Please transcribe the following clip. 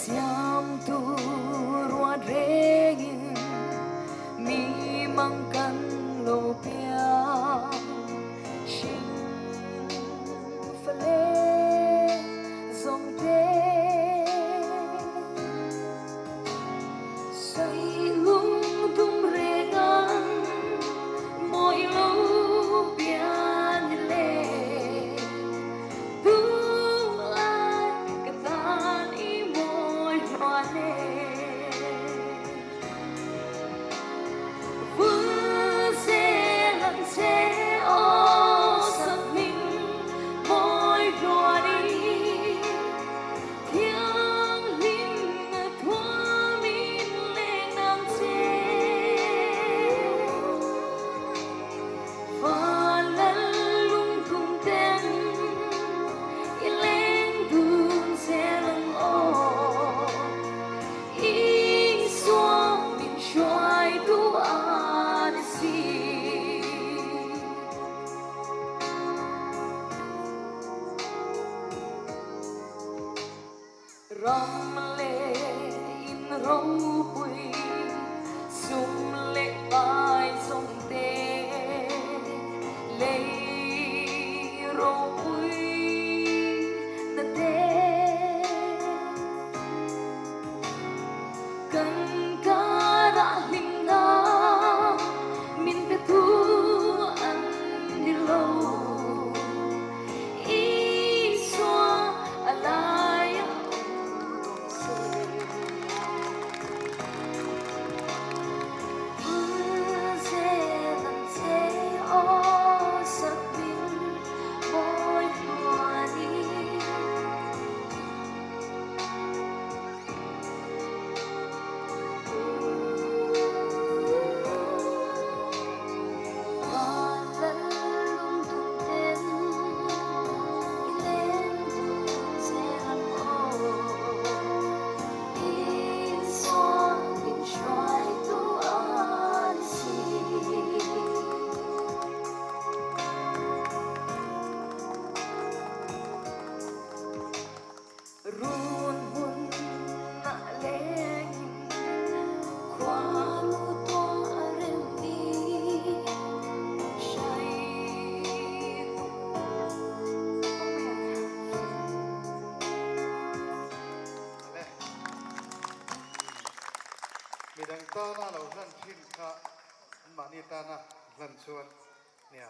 Siam tu ruột regin mi mang kan lo pia shin fale zong te say lung tum regan moi lo pia ni le tu lai ka tan i moi hoa le Ram lệ in râu quỳ sum lệ bài sông tê lệ râu quỳ na tê cần ca đã linh nga min te thu ăn đi lâu ý xoa alai run hun na leng kwa lu to ren ti shai mi dang ta na lo hlan thin kha an ma ni ta na hlan chuan nia